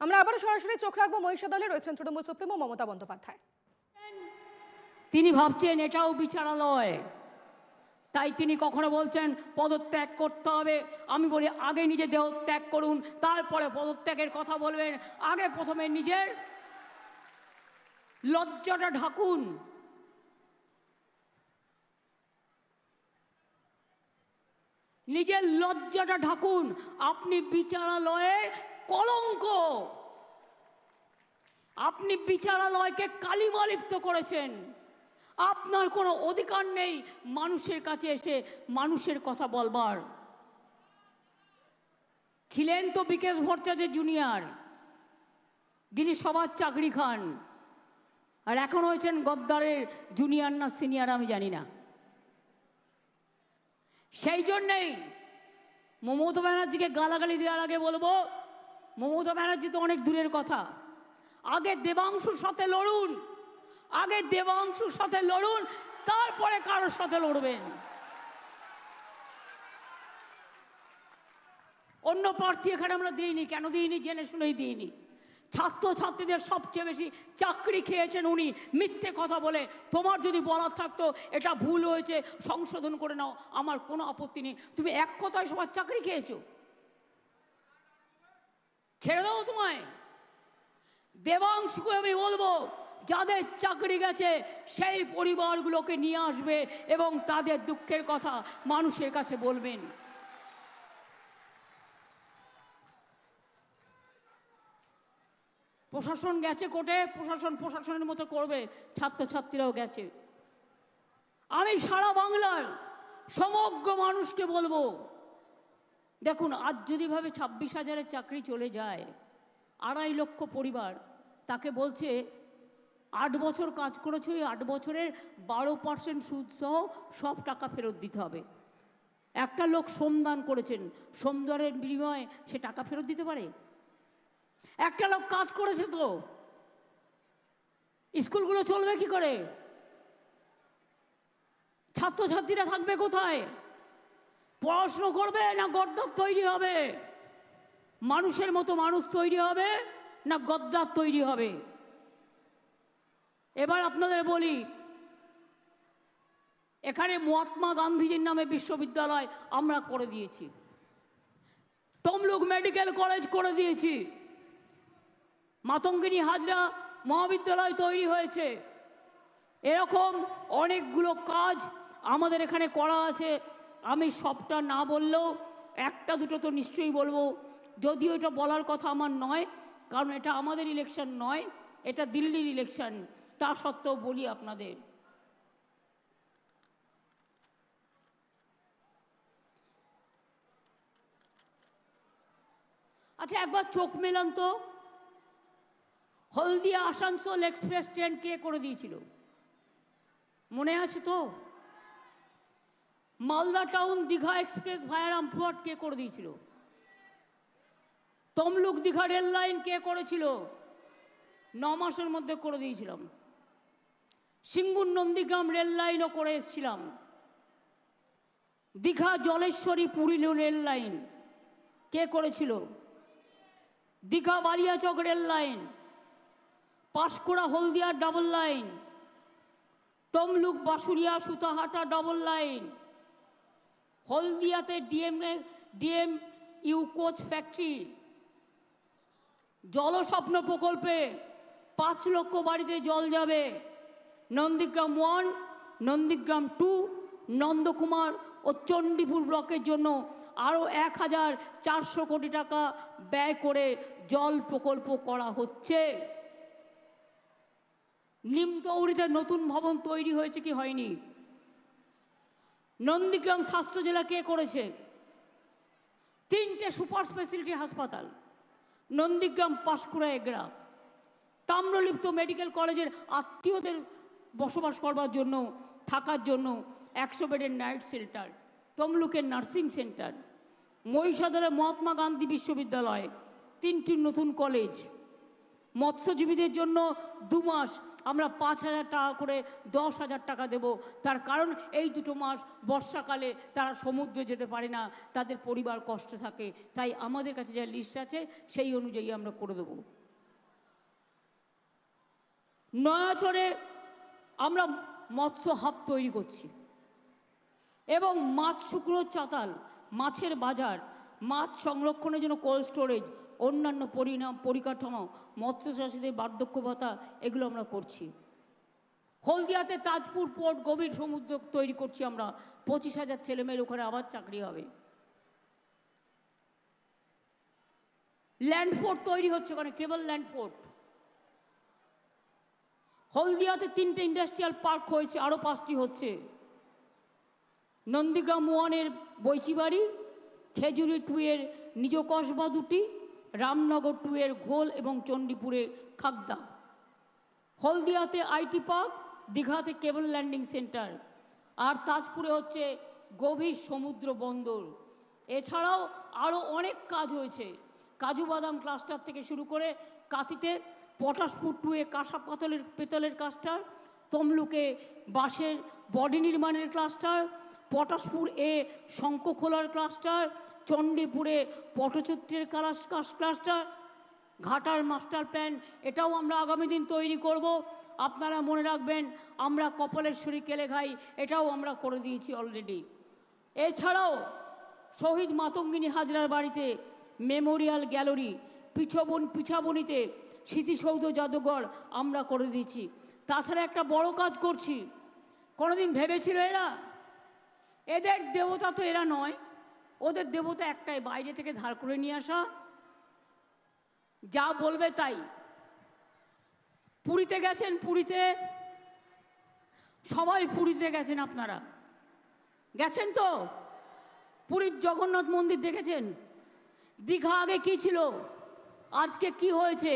আমরা আবারও সরাসরি চোখ রাখবো মহিষাদলে রয়েছেন তৃণমূল সুপ্রিমো মমতা বন্দ্যোপাধ্যায়। তিনি ভাবছেন এটাও বিচারালয়, তাই তিনি কখনো বলছেন পদত্যাগ করতে হবে। আমি বলি আগে নিজে দেহ ত্যাগ করুন, তারপরে পদত্যাগের কথা বলবেন। আগে প্রথমে নিজের লজ্জাটা ঢাকুন। নিজের লজ্জাটা ঢাকুন। আপনি বিচারালয়ের কলঙ্ক, আপনি বিচারালয়কে কালিমালিপ্ত করেছেন। আপনার কোনো অধিকার নেই মানুষের কাছে এসে মানুষের কথা বলবার। ছিলেন তো বিকেশ ভট্টাচার্য জুনিয়র, যিনি সবার চাকরি খান, আর এখন হয়েছেন গদ্দারের জুনিয়র না সিনিয়র আমি জানি না। সেই জন্যেই মমতা ব্যানার্জিকে গালাগালি দেওয়ার আগে বলবো, মমতা ব্যানার্জি তো অনেক দূরের কথা, আগে দেবাংশুর সাথে লড়ুন। আগে দেবাংশুর সাথে লড়ুন, তারপরে কারোর সাথে লড়বেন। অন্য প্রার্থী এখানে আমরা দিইনি। কেন দিইনি? জেনে শুনেই দিইনি। ছাত্রছাত্রীদের সবচেয়ে বেশি চাকরি খেয়েছেন উনি মিথ্যে কথা বলে। তোমার যদি বলার থাকতো এটা ভুল হয়েছে সংশোধন করে নাও, আমার কোনো আপত্তি নেই। তুমি এক কথায় সবার চাকরি খেয়েছো, ছেড়ে দাও তোমায়। দেবাংশুকে আমি বলবো, যাদের চাকরি গেছে সেই পরিবারগুলোকে নিয়ে আসবে এবং তাদের দুঃখের কথা মানুষের কাছে বলবেন। প্রশাসন গেছে কোর্টে, প্রশাসন প্রশাসনের মতো করবে, ছাত্রছাত্রীরাও গেছে। আমি সারা বাংলার সমগ্র মানুষকে বলবো, দেখুন আজ যদি ভাবে 26,000-এর চাকরি চলে যায়, 2.5 লক্ষ পরিবার, তাকে বলছে 8 বছর কাজ করেছে, ওই 8 বছরের 12% সুদ সহ সব টাকা ফেরত দিতে হবে। একটা লোক শ্রমদান করেছেন, শ্রমদানের বিনিময়ে সে টাকা ফেরত দিতে পারে? একটা লোক কাজ করেছে, তো স্কুলগুলো চলবে কি করে? ছাত্রছাত্রীরা থাকবে কোথায়? পড়াশুনো করবে না গদ্দার তৈরি হবে? মানুষের মতো মানুষ তৈরি হবে না গদ্দার তৈরি হবে? এবার আপনাদের বলি, এখানে মহাত্মা গান্ধীজির নামে বিশ্ববিদ্যালয় আমরা করে দিয়েছি, তমলুক মেডিকেল কলেজ করে দিয়েছি, মাতঙ্গিনী হাজরা মহাবিদ্যালয় তৈরি হয়েছে। এরকম অনেকগুলো কাজ আমাদের এখানে করা আছে। আমি সবটা না বললেও একটা দুটো তো নিশ্চয়ই বলবো, যদিও এটা বলার কথা আমার নয়, কারণ এটা আমাদের ইলেকশন নয়, এটা দিল্লির ইলেকশন। তা সত্ত্বেও বলি আপনাদের, আচ্ছা একবার চোখ মেলান তো, হলদিয়া আসানসোল এক্সপ্রেস ট্রেন কে করে দিয়েছিল? মনে আছে তো? Malda town Digha express via Rampurhat কে করে দিয়েছিল? তমলুক দীঘা রেল লাইন কে করেছিল? 9 মাসের মধ্যে করে দিয়েছিলাম। সিঙ্গুর নন্দীগ্রাম রেল লাইনও করে এসেছিলাম। দীঘা জলেশ্বরী পুরী রেল লাইন কে করেছিল? Digha Baliyachak rail line, Panskura Haldia double line, Tamluk Basuria Sutahata double line, হলদিয়াতে ডিএম ইউ কোচ ফ্যাক্টরি, জলস্বপ্ন প্রকল্পে 5 লক্ষ বাড়িতে জল যাবে। নন্দীগ্রাম 1, নন্দীগ্রাম 2, নন্দকুমার ও চণ্ডীপুর ব্লকের জন্য আরও 1,400 কোটি টাকা ব্যয় করে জল প্রকল্প করা হচ্ছে। নিমতৌড়িতে নতুন ভবন তৈরি হয়েছে কি হয়নি? নন্দীগ্রাম স্বাস্থ্য জেলা কে করেছে? 3টে সুপার স্পেশালিটি হাসপাতাল, নন্দীগ্রাম, পাঁশকুড়া, এগরা। তাম্রলিপ্ত মেডিকেল কলেজের আত্মীয়দের বসবাস করবার জন্য, থাকার জন্য 100 বেডের নাইট শেল্টার, তমলুকের নার্সিং সেন্টার, মহিষাদলে মহাত্মা গান্ধী বিশ্ববিদ্যালয়, 3টি নতুন কলেজ, মৎস্যজীবীদের জন্য 2 মাস আমরা 5,000 টাকা করে 10,000 টাকা দেব। তার কারণ এই 2 মাস বর্ষাকালে তারা সমুদ্রে যেতে পারে না, তাদের পরিবার কষ্ট থাকে, তাই আমাদের কাছে যা লিস্ট আছে সেই অনুযায়ী আমরা করে দেব। নয়াচরে আমরা মৎস্য হাব তৈরি করছি এবং মাছ শুকনোর চাতাল, মাছের বাজার, মাছ সংরক্ষণের জন্য কোল্ড স্টোরেজ, অন্যান্য পরিকাঠামো, মৎস্যচাষীদের বার্ধক্য ভাতা, এগুলো আমরা করছি। হলদিয়াতে তাজপুর পোর্ট গভীর সমুদ্র তৈরি করছি আমরা, 25,000 ছেলেমেয়ের ওখানে আবার চাকরি হবে। ল্যান্ডপোর্ট তৈরি হচ্ছে ওখানে, কেবল ল্যান্ডপোর্ট। হলদিয়াতে 3টে ইন্ডাস্ট্রিয়াল পার্ক হয়েছে, আরও 5টি হচ্ছে। নন্দীগ্রাম 1-এর বৈচিবাড়ি, খেজুরি 2-এর নিজ কসবা 2টি, রামনগর 2-এর ঘোল এবং চণ্ডীপুরের খাগদা। হলদিয়াতে আইটি পার্ক, দীঘাতে কেবল ল্যান্ডিং সেন্টার, আর তাজপুরে হচ্ছে গভীর সমুদ্র বন্দর। এছাড়াও আরও অনেক কাজ হয়েছে, কাজু বাদাম ক্লাস্টার থেকে শুরু করে কাঁথিতে পটাশপুর 2-এ কাঁসা পেতলের ক্লাস্টার, তমলুকে বাঁশের বডি নির্মাণের ক্লাস্টার, পটাশপুর শঙ্খখোলার ক্লাস্টার, চণ্ডীপুরে পটচিত্রের ক্লাস্টার, ঘাটার মাস্টার প্ল্যান, এটাও আমরা আগামী দিন তৈরি করব। আপনারা মনে রাখবেন, আমরা কপালেশ্বরী কেলেঘাই এটাও আমরা করে দিয়েছি অলরেডি। এছাড়াও শহীদ মাতঙ্গিনী হাজরার বাড়িতে মেমোরিয়াল গ্যালারি, পিছাবনিতে স্মৃতিসৌধ জাদুঘর আমরা করে দিয়েছি। তাছাড়া একটা বড় কাজ করছি, কোনোদিন ভেবেছিল এদের দেবতা তো এরা নয়, ওদের দেবতা একটাই, বাইরে থেকে ধার করে নিয়ে আসা, যা বলবে তাই। পুরীতে গেছেন, পুরীতে সবাই পুরীতে গেছেন, আপনারা গেছেন তো? পুরীর জগন্নাথ মন্দির দেখেছেন? দীঘা আগে কি ছিল, আজকে কি হয়েছে?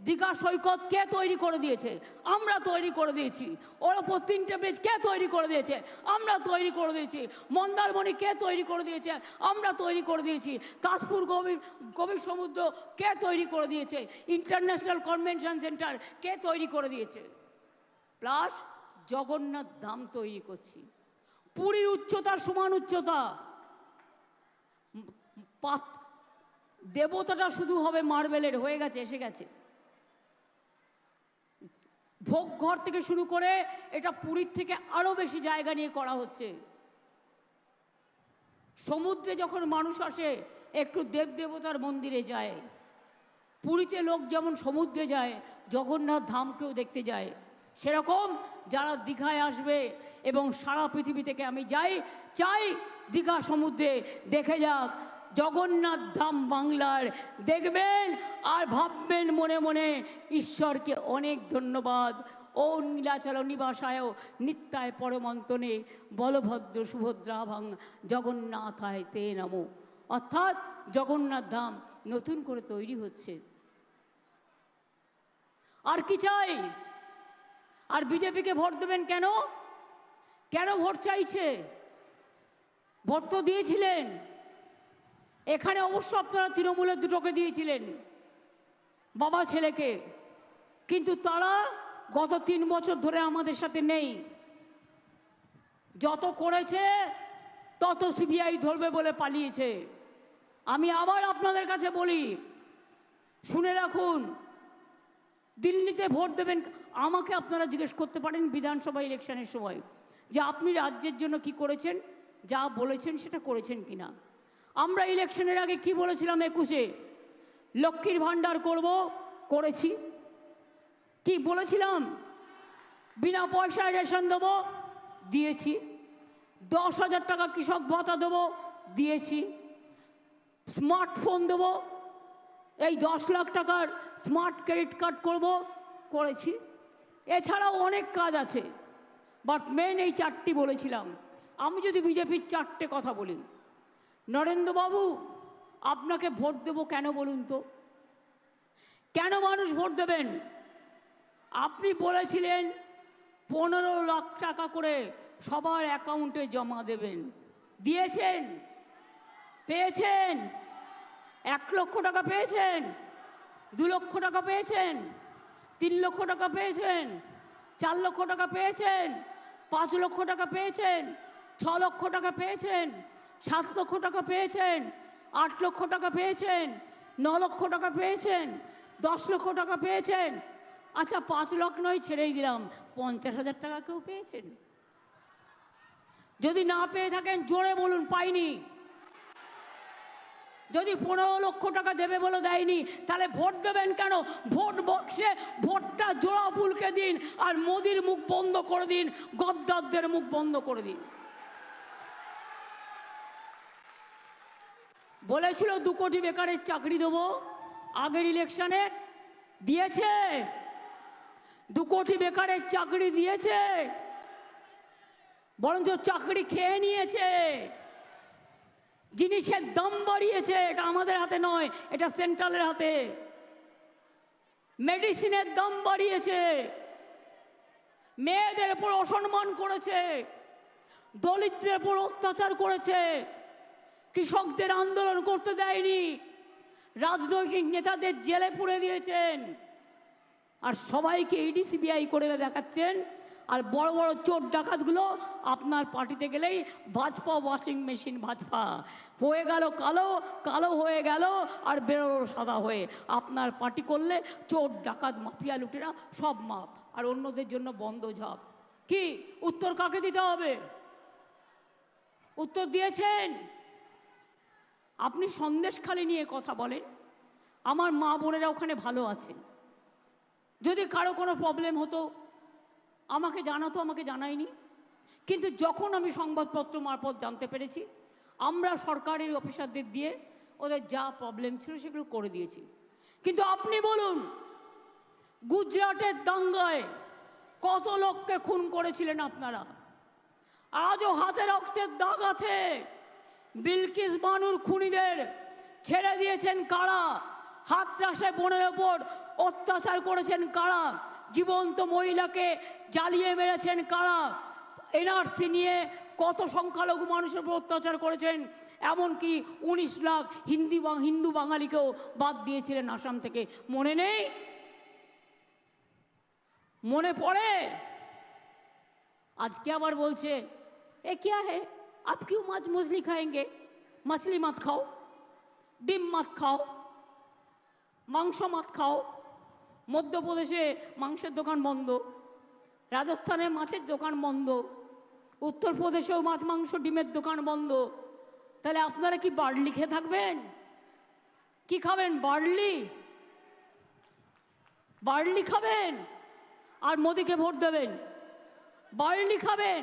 দীঘা সৈকত কে তৈরি করে দিয়েছে? আমরা তৈরি করে দিয়েছি। ওর ওপর 3টে ব্রিজ কে তৈরি করে দিয়েছে? আমরা তৈরি করে দিয়েছি। মন্দারমণি কে তৈরি করে দিয়েছে? আমরা তৈরি করে দিয়েছি। তাজপুর গভীর সমুদ্র কে তৈরি করে দিয়েছে? ইন্টারন্যাশনাল কনভেনশন সেন্টার কে তৈরি করে দিয়েছে? প্লাস জগন্নাথ ধাম তৈরি করছি, পুরীর উচ্চতার সমান উচ্চতা। দেবতাটা শুধু হবে মার্বেলের, হয়ে গেছে, এসে গেছে। ভোগঘর থেকে শুরু করে এটা পুরীর থেকে আরো বেশি জায়গা নিয়ে করা হচ্ছে। সমুদ্রে যখন মানুষ আসে একটু দেবদেবতার মন্দিরে যায়, পুরীতে লোক যেমন সমুদ্রে যায়, জগন্নাথ ধামকেও দেখতে যায়। সেরকম যারা দীঘায় আসবে এবং সারা পৃথিবী থেকে আমি চাই দীঘা সমুদ্রে দেখে যাক জগন্নাথ ধাম বাংলার, দেখবেন আর ভাববেন মনে মনে ঈশ্বরকে অনেক ধন্যবাদ। ও নীলাচল নিবাসায় নিত্যায় পরমন্তনে বলভদ্র সুভদ্রা ভাং জগন্নাথায় তে নমো। অর্থাৎ জগন্নাথ ধাম নতুন করে তৈরি হচ্ছে। আর কি চাই? আর বিজেপিকে ভোট দেবেন কেন? কেন ভোট চাইছে? ভোট তো দিয়েছিলেন এখানে, অবশ্য আপনারা তৃণমূলের দুটোকে দিয়েছিলেন, বাবা ছেলেকে, কিন্তু তারা গত 3 বছর ধরে আমাদের সাথে নেই। যত করেছে তত সিবিআই ধরবে বলে পালিয়েছে। আমি আবার আপনাদের কাছে বলি, শুনে রাখুন, দিল্লিতে ভোট দেবেন, আমাকে আপনারা জিজ্ঞেস করতে পারেন বিধানসভা ইলেকশনের সময় যে আপনি রাজ্যের জন্য কি করেছেন, যা বলেছেন সেটা করেছেন কিনা। আমরা ইলেকশনের আগে কি বলেছিলাম? 21-এ লক্ষ্মীর ভাণ্ডার করব, করেছি। কি বলেছিলাম? বিনা পয়সায় রেশন দেবো, দিয়েছি। 10,000 টাকা কৃষক ভাতা দেবো, দিয়েছি। স্মার্টফোন দেবো, এই 10 লাখ টাকার স্মার্ট ক্রেডিট কার্ড করব, করেছি। এছাড়াও অনেক কাজ আছে, বাট মেন এই 4টি বলেছিলাম। আমি যদি বিজেপির 4টে কথা বলি, নরেন্দ্রবাবু আপনাকে ভোট দেব কেন বলুন তো? কেন মানুষ ভোট দেবেন? আপনি বলেছিলেন 15 লাখ টাকা করে সবার অ্যাকাউন্টে জমা দেবেন, দিয়েছেন? পেয়েছেন? 1 লক্ষ টাকা পেয়েছেন? 2 লক্ষ টাকা পেয়েছেন, 3 লক্ষ টাকা পেয়েছেন, 4 লক্ষ টাকা পেয়েছেন, 5 লক্ষ টাকা পেয়েছেন, 6 লক্ষ টাকা পেয়েছেন, 7 লক্ষ টাকা পেয়েছেন, 8 লক্ষ টাকা পেয়েছেন, 9 লক্ষ টাকা পেয়েছেন, 10 লক্ষ টাকা পেয়েছেন। আচ্ছা 5 লক্ষ নয় ছেড়েই দিলাম, 50,000 টাকা কেউ পেয়েছেন? যদি না পেয়ে থাকেন জোরে বলুন পাইনি। যদি 15 লক্ষ টাকা দেবে বলে দেয়নি, তাহলে ভোট দেবেন কেন? ভোট বক্সে ভোটটা জোড়া ফুলকে দিন, আর মোদির মুখ বন্ধ করে দিন, গদ্দারদের মুখ বন্ধ করে দিন। বলেছিল 2 কোটি বেকারের চাকরি দেবো, আগের ইলেকশনে দিয়েছে? 2 কোটি বেকারের চাকরি দিয়েছে? বরঞ্চ চাকরি খেয়ে নিয়েছে। জিনিসের দাম বাড়িয়েছে, এটা আমাদের হাতে নয়, এটা সেন্ট্রালের হাতে। মেডিসিনের দাম বাড়িয়েছে, মেয়েদের উপর অসম্মান করেছে, দলিতদের উপর অত্যাচার করেছে, কৃষকদের আন্দোলন করতে দেয়নি, রাজনৈতিক নেতাদের জেলে পুরে দিয়েছেন, আর সবাইকে ইডি সিবিআই করে দেখাচ্ছেন। আর বড় বড় চোর ডাকাতগুলো আপনার পার্টিতে গেলেই ভাজপা ওয়াশিং মেশিন, ভাজপা হয়ে গেল কালো, কালো হয়ে গেল আর বেরোলো সাদা হয়ে। আপনার পার্টি করলে চোর ডাকাত মাফিয়া লুটেরা সব মাপ, আর অন্যদের জন্য বন্ধ ঝাপ। কি উত্তর কাকে দিতে হবে? উত্তর দিয়েছেন? আপনি সন্দেশখালি নিয়ে কথা বলেন, আমার মা বোনেরা ওখানে ভালো আছেন। যদি কারো কোনো প্রবলেম হতো আমাকে জানাতো, আমাকে জানায়নি। কিন্তু যখন আমি সংবাদপত্র মারফত জানতে পেরেছি, আমরা সরকারি অফিসারদের দিয়ে ওদের যা প্রবলেম ছিল সেগুলো করে দিয়েছি। কিন্তু আপনি বলুন, গুজরাটের দাঙ্গায় কত লোককে খুন করেছিলেন আপনারা? আজও হাতে রক্তের দাগ আছে। বিলকিস বানুর খুনিদের ছেড়ে দিয়েছেন কারা? হাতরাসে বোনের ওপর অত্যাচার করেছেন কারা? জীবন্ত মহিলাকে জ্বালিয়ে মেরেছেন কারা? এনআরসি নিয়ে কত সংখ্যালঘু মানুষের উপর অত্যাচার করেছেন, এমনকি 19 লাখ হিন্দু বাঙালিকেও বাদ দিয়েছিলেন আসাম থেকে। মনে নেই? মনে পড়ে? আজকে আবার বলছে এ क्या है, आप क्यों मछली खाएंगे? मछली मत खाओ, ডিম मत खाओ, মাংস मत खाओ। মধ্যপ্রদেশে মাংসের দোকান বন্ধ, রাজস্থানে মাছের দোকান বন্ধ, উত্তরপ্রদেশেও মাছ মাংস ডিমের দোকান বন্ধ। তাহলে আপনারা কি বার্লি খেয়ে থাকবেন? কি খাবেন? বার্লি? বার্লি খাবেন আর মোদিকে ভোট দেবেন? বার্লি খাবেন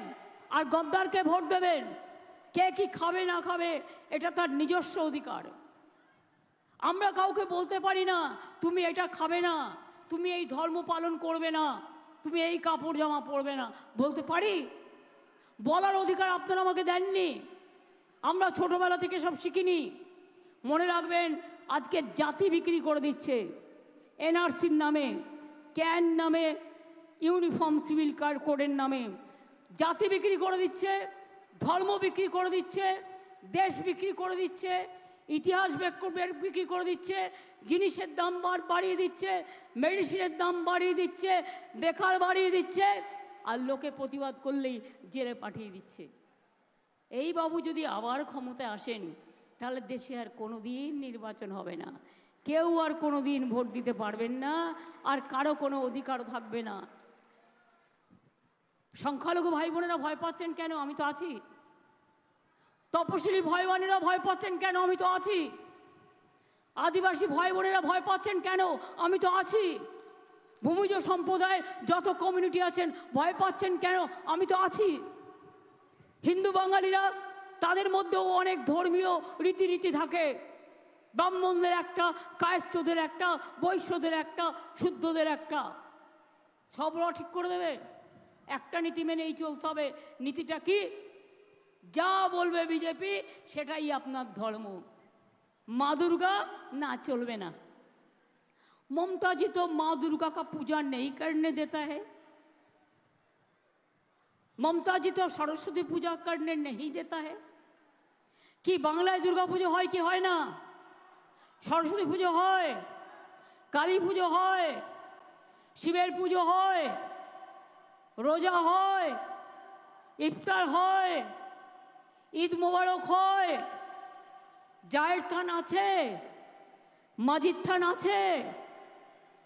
আর গদ্দারকে ভোট দেবেন? কে কি খাবে না খাবে এটা তার নিজস্ব অধিকার। আমরা কাউকে বলতে পারি না তুমি এটা খাবে না, তুমি এই ধর্ম পালন করবে না, তুমি এই কাপড় জামা পরবে না, বলতে পারি? বলার অধিকার আপনারা আমাকে দেননি। আমরা ছোটবেলা থেকে সব শিখিনি। মনে রাখবেন, আজকে জাতি বিক্রি করে দিচ্ছে এনআরসির নামে, ক্যান নামে, ইউনিফর্ম সিভিল কোডের নামে জাতি বিক্রি করে দিচ্ছে, ধর্ম বিক্রি করে দিচ্ছে, দেশ বিক্রি করে দিচ্ছে, ইতিহাস বিক্রি করে দিচ্ছে, জিনিসের দাম বাড়িয়ে দিচ্ছে, মেডিসিনের দাম বাড়িয়ে দিচ্ছে, বেকার বাড়িয়ে দিচ্ছে, আর লোকে প্রতিবাদ করলেই জেলে পাঠিয়ে দিচ্ছে। এই বাবু যদি আবার ক্ষমতায় আসেন তাহলে দেশে আর কোনো দিন নির্বাচন হবে না, কেউ আর কোনো দিন ভোট দিতে পারবেন না, আর কারো কোনো অধিকারও থাকবে না। সংখ্যালঘু ভাই বোনেরা ভয় পাচ্ছেন কেন? আমি তো আছি। তপশিলি ভাই বোনেরা ভয় পাচ্ছেন কেন? আমি তো আছি। আদিবাসী ভাই বোনেরা ভয় পাচ্ছেন কেন? আমি তো আছি। ভূমিজ সম্প্রদায় যত কমিউনিটি আছেন ভয় পাচ্ছেন কেন? আমি তো আছি। হিন্দু বাঙালিরা তাদের মধ্যেও অনেক ধর্মীয় রীতিনীতি থাকে, ব্রাহ্মণদের একটা, কায়স্থদের একটা, বৈশ্যদের একটা, শুদ্ধদের একটা, সব ঠিক করে দেবে। একটা নীতি মেনেই চলতে হবে। নীতিটা কি? যা বলবে বিজেপি সেটাই আপনার ধর্ম। মা দুর্গা না, চলবে না। ममता जी तो माँ दुर्गा का पूजा नहीं करने देता है, ममता जी तो सरस्वती पूजा करने नहीं देता है। कि बांग्लाয় दुर्गा পুজো হয় কি হয় না? সরস্বতী পুজো হয়। কালী পুজো হয়, শিবের পুজো হয়, রোজা হয়, ইফতার হয়, ঈদ মোবারক হয়, জায়ের থান আছে, মাজিদ থান আছে,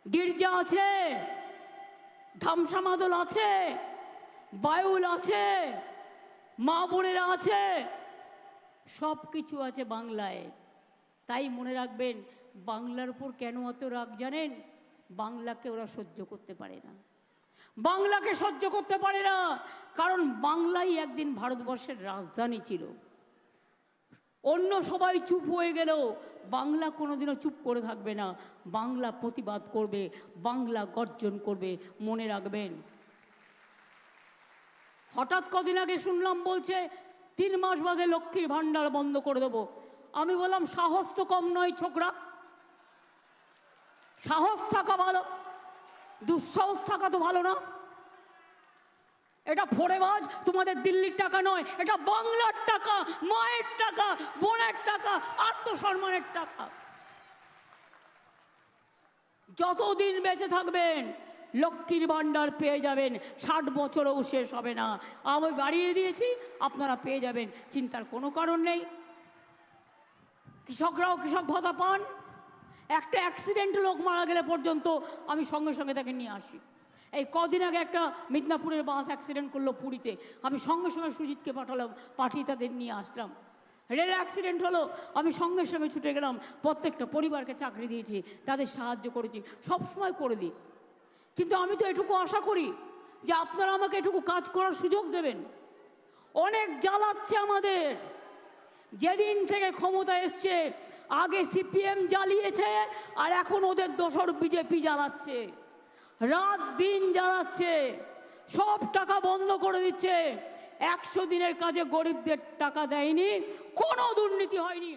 গির্জা আছে, ধামসা মাদল আছে, বায়ুল আছে, মা বোনেরা আছে, সব কিছু আছে বাংলায়। তাই মনে রাখবেন, বাংলার উপর কেন অত রাগ জানেন? বাংলাকে ওরা সহ্য করতে পারে না, বাংলাকে সহ্য করতে পারে না, কারণ বাংলাই একদিন ভারতবর্ষের রাজধানী ছিল। অন্য সবাই চুপ হয়ে গেলেও বাংলা কোনোদিনও চুপ করে থাকবে না, বাংলা প্রতিবাদ করবে, বাংলা গর্জন করবে, মনে রাখবেন। হঠাৎ কদিন আগে শুনলাম বলছে 3 মাস বাদে লক্ষ্মীর ভাণ্ডার বন্ধ করে দেবো। আমি বললাম সাহস তো কম নয় ছোকরা, সাহস থাকা ভালো, দুঃসাহস থাকা তো ভালো না। এটা ফোড়েবাজ, তোমাদের দিল্লির টাকা নয়, এটা বাংলার টাকা, মায়ের টাকা, বোনের টাকা, আত্মসম্মানের টাকা। যতদিন বেঁচে থাকবেন লক্ষ্মীর ভাণ্ডার পেয়ে যাবেন, 60 বছরও শেষ হবে না। আমি বাড়িয়ে দিয়েছি, আপনারা পেয়ে যাবেন, চিন্তার কোনো কারণ নেই। কৃষকরাও কৃষক ভাতা পান। একটা অ্যাক্সিডেন্ট লোক মারা গেলে পর্যন্ত আমি সঙ্গে সঙ্গে তাকে নিয়ে আসি। এই কদিন আগে একটা মিদনাপুরের বাস অ্যাক্সিডেন্ট করলো পুরীতে, আমি সঙ্গে সঙ্গে সুজিতকে পাঠালাম, পাঠিয়ে তাদের নিয়ে আসলাম। রেল অ্যাক্সিডেন্ট হলো, আমি সঙ্গে সঙ্গে ছুটে গেলাম, প্রত্যেকটা পরিবারকে চাকরি দিয়েছি, তাদের সাহায্য করেছি, সব সময় করে দিই। কিন্তু আমি তো এটুকু আশা করি যে আপনারা আমাকে এটুকু কাজ করার সুযোগ দেবেন। অনেক জ্বালাচ্ছে আমাদের, যেদিন থেকে ক্ষমতা এসছে, আগে সিপিএম জ্বালিয়েছে, আর এখন ওদের দোসর বিজেপি জ্বালাচ্ছে, রাত দিন জ্বালাচ্ছে, সব টাকা বন্ধ করে দিচ্ছে। 100 দিনের কাজে গরিবদের টাকা দেয়নি, কোনো দুর্নীতি হয়নি।